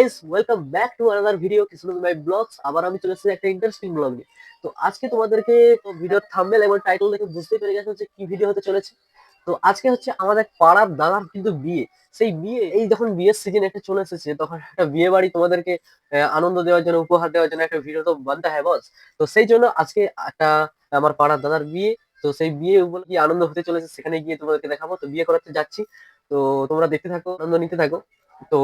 Guys, welcome back to another video Kismat my blogs. আবার আমি চলে এসেছি একটা ইন্টারেস্টিং ব্লগ নিয়ে। তো আজকে তোমাদেরকে ভিডিওর থাম্বনেল এবং টাইটেল দেখে বুঝতে পেরে গেছো যে কি ভিডিও হতে চলেছে। তো আজকে হচ্ছে আমাদের পাড়ার দাদার কিন্তু বিয়ে। সেই বিয়ে, এই যখন বিয়ের সিজন একটা চলে এসেছে, তখন একটা বিয়ে বাড়ি তোমাদেরকে আনন্দ দেওয়ার জন্য, উপহার দেওয়ার জন্য একটা ভিডিও তো বানতে হয় বস। তো সেই জন্য আজকে একটা আমার পাড়ার দাদার বিয়ে। তো সেই বিয়ে বলে কি আনন্দ হতে চলেছে, সেখানে গিয়ে তোমাদেরকে দেখাবো। তো বিয়ে করাতে যাচ্ছি, তো তোমরা দেখতে থাকো, আনন্দ নিতে থাকো। তো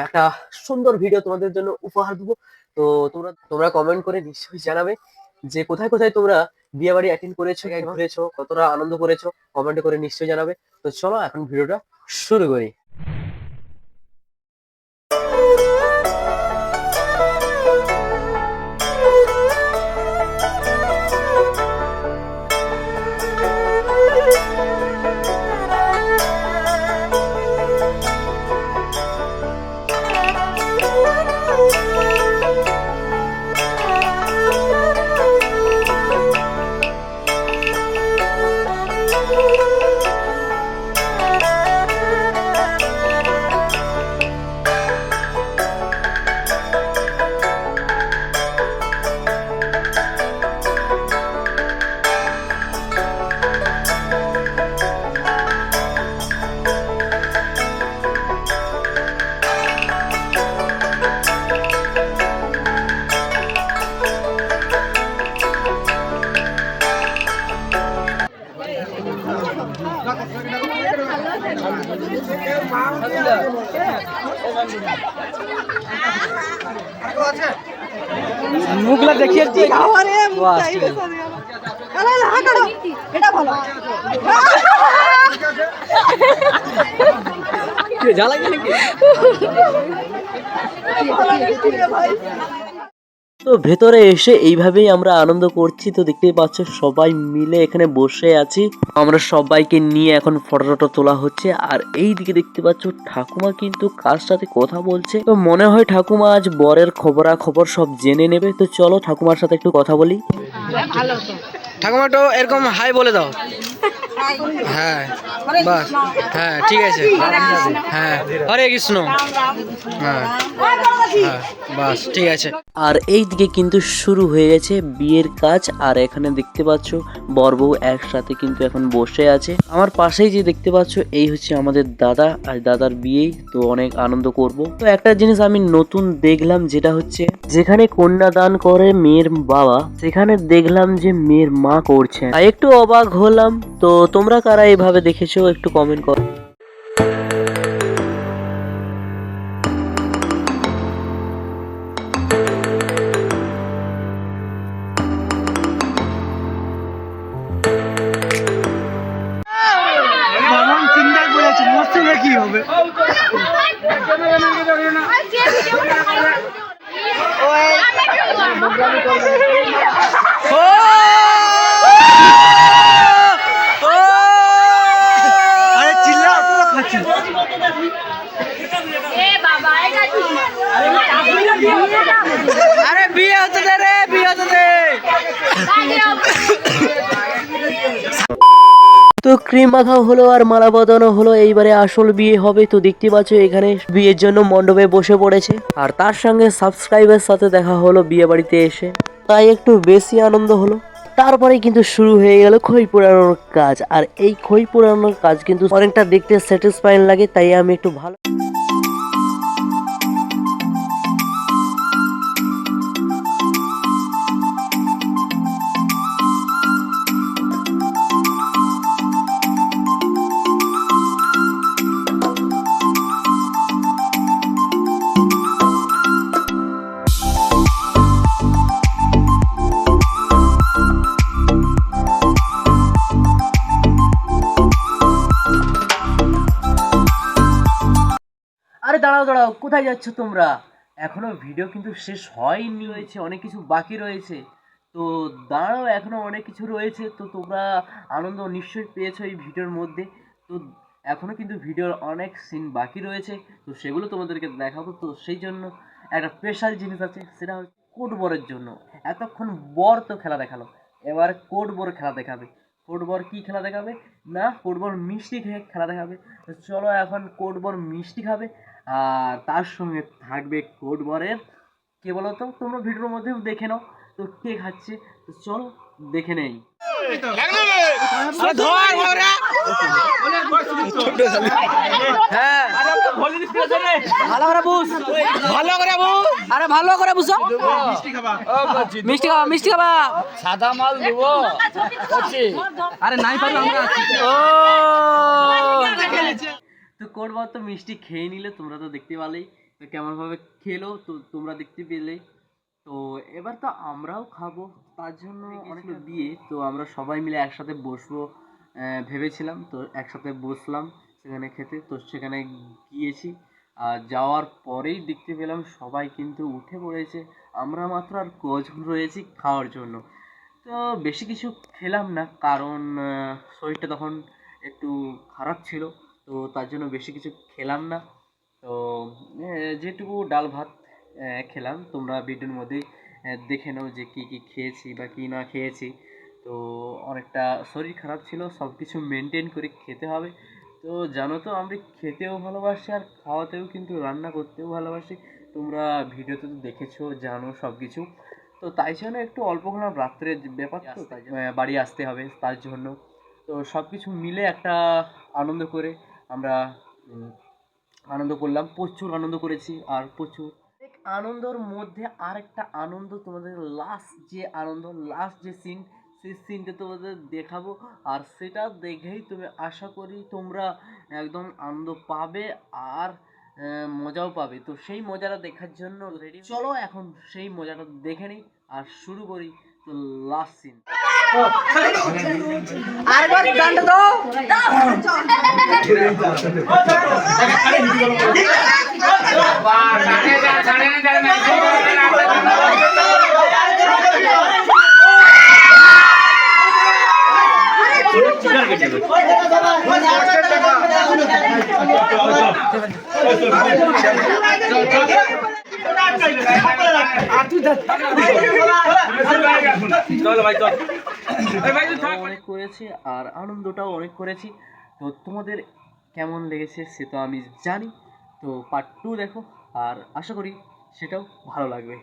একটা সুন্দর ভিডিও তোমাদের জন্য উপহার দেবো। তো তোমরা তোমরা কমেন্ট করে নিশ্চয়ই জানাবে যে কোথায় কোথায় তোমরা বিয়ে বাড়ি অ্যাটেন্ড করেছো, ঘুরেছো, কতটা আনন্দ করেছো, কমেন্ট করে নিশ্চয়ই জানাবে। তো চলো এখন ভিডিওটা শুরু করি। মুখলা দেখিয়ে জ্বালা গেলে কি তো ভেতরে এসে এইভাবেই আমরা আনন্দ করছি। তো দেখতেই পাচ্ছ সবাই মিলে এখানে বসে আছি, আমরা সবাইকে নিয়ে এখন ফটো তোলা হচ্ছে। আর এই দিকে দেখতে পাচ্ছ ঠাকুমা কিন্তু কার সাথে কথা বলছে। তো মনে হয় ঠাকুমা আজ বরের খবরাখবর সব জেনে নেবে। তো চলো ঠাকুমার সাথে একটু কথা বলি। ঠাকুমা তো এরকম হাই বলে দাও। হ্যাঁ বাস, হ্যাঁ ঠিক আছে, হ্যাঁ হরে কৃষ্ণ, হ্যাঁ হ্যাঁ বাস ঠিক আছে। আর এই দিকে কিন্তু শুরু হয়ে গেছে বিয়ের কাজ। আর এখানে দেখতে পাচ্ছ বর বউ একসাথে কিন্তু এখন বসে আছে। আমার পাশেই যে দেখতে পাচ্ছ এই হচ্ছে আমাদের দাদা, আর দাদার বিয়েই তো অনেক আনন্দ করব। তো একটা জিনিস আমি নতুন দেখলাম, যেটা হচ্ছে যেখানে কন্যাদান করে মেয়ের বাবা, সেখানে দেখলাম যে মেয়ের মা করছে। আর একটু অবাক হলাম। তো তোমরা কারা এইভাবে দেখেছো একটু কমেন্ট করো। চিন্তা করেছি মসজিদে কি হবে। আরে চিল্লা খাচ্ছি। আরে বিয়ে হতে দে রে, বিয়ে হতে দে। তো ক্রিম মাখা হলো আর মালা বদলানো হলো, এইবারে আসল বিয়ে হবে। তো দেখতে পাচ্ছ এখানে বিয়ের জন্য মণ্ডপে বসে পড়েছে, আর তার সঙ্গে সাবস্ক্রাইবের সাথে দেখা হলো বিয়ে বাড়িতে এসে, তাই একটু বেশি আনন্দ হলো। তারপরে কিন্তু শুরু হয়ে গেল খই পোড়ানোর কাজ। আর এই খই পোড়ানোর কাজ কিন্তু অনেকটা দেখতে স্যাটিসফাইং লাগে, তাই আমি একটু ভালো। আরে দাঁড়াও দাঁড়াও, কোথায় যাচ্ছ তোমরা? এখনো ভিডিও কিন্তু শেষ হয়নি, রয়েছে অনেক কিছু বাকি রয়েছে। তো দাঁড়াও, এখনো অনেক কিছু রয়েছে। তো তোমরা আনন্দ নিশ্চয়ই পেয়েছো এই ভিডিওর মধ্যে। তো এখনো কিন্তু ভিডিওর অনেক সিন বাকি রয়েছে, তো সেগুলো তোমাদেরকে দেখাবো। তো সেই জন্য একটা স্পেশাল জিনিস আছে, সেটা হচ্ছে কোট বরের জন্য। এতক্ষণ বর তো খেলা দেখালো, এবার কোট বর খেলা দেখাবে। ফুটবল কি খেলা দেখাবে না, ফুটবল মিষ্টি খেয়ে খেলা দেখাবে। তো চলো এখন কোটবর মিষ্টি খাবে, আর তার সঙ্গে থাকবে কোটবরের, কে বলো তো, তোমরা ভিডিওর মধ্যেও দেখে নাও তো কে খাচ্ছে। তো চলো দেখে নেই। হ্যাঁ ভালো করে বুঝ, আরে ভালো করে বুঝো। মিষ্টি খাবা, মিষ্টি খাবা। সাদা মাল দেবো আরে নাই পারো আমরা ও তো কোটবর তো মিষ্টি খেয়ে নিলে, তোমরা তো দেখতে পেলেই তো কেমন ভাবে খেলো, তো তোমরা দেখতে পেলে। তো এবার তো আমরাও খাবো, তার জন্য অনেকটা বিয়ে, তো আমরা সবাই মিলে একসাথে বসবো ভেবেছিলাম। তো একসাথে বসলাম সেখানে খেতে। তো সেখানে গিয়েছি, আর যাওয়ার পরেই দেখতে পেলাম সবাই কিন্তু উঠে পড়েছে, আমরা মাত্র আর কজন রয়েছি খাওয়ার জন্য। তো বেশি কিছু খেলাম না, কারণ শরীরটা তখন একটু খারাপ ছিল, তো তার জন্য বেশি কিছু খেলাম না। তো যেটুকু ডাল ভাত খেলাম, তোমরা ভিডিওর মধ্যেই দেখে নাও যে কী কী খেয়েছি বা কী না খেয়েছি। তো অনেকটা শরীর খারাপ ছিল, সব কিছু মেনটেন করে খেতে হবে। তো জানো তো আমরা খেতেও ভালোবাসি আর খাওয়াতেও, কিন্তু রান্না করতেও ভালোবাসি। তোমরা ভিডিওতে তো দেখেছো, জানো সব কিছু। তো তাই জন্য একটু অল্প খেলাম, রাত্রের ব্যাপার তো, তাই জন্য বাড়ি আসতে হবে তার জন্য। তো সব কিছু মিলে একটা আনন্দ করে আমরা আনন্দ করলাম, প্রচুর আনন্দ করেছি। আর প্রচুর আনন্দর মধ্যে আরেকটা আনন্দ, তোমাদের লাস্ট যে আনন্দ, লাস্ট যে সিন, সেই সিনটা তোমাদের দেখাবো। আর সেটা দেখেই তুমি, আশা করি তোমরা একদম আনন্দ পাবে আর মজাও পাবে। তো সেই মজাটা দেখার জন্য রেডি, চলো এখন সেই মজাটা দেখে নিই আর শুরু করি। তো লাস্ট সিন। আরেকবার গানটা দাও। অনেক করেছি আর আনন্দটাও অনেক করেছি। তো তোমাদের কেমন লেগেছে সে তো আমি জানি। তো পার্ট 2 দেখো, আর আশা করি সেটাও ভালো লাগবে।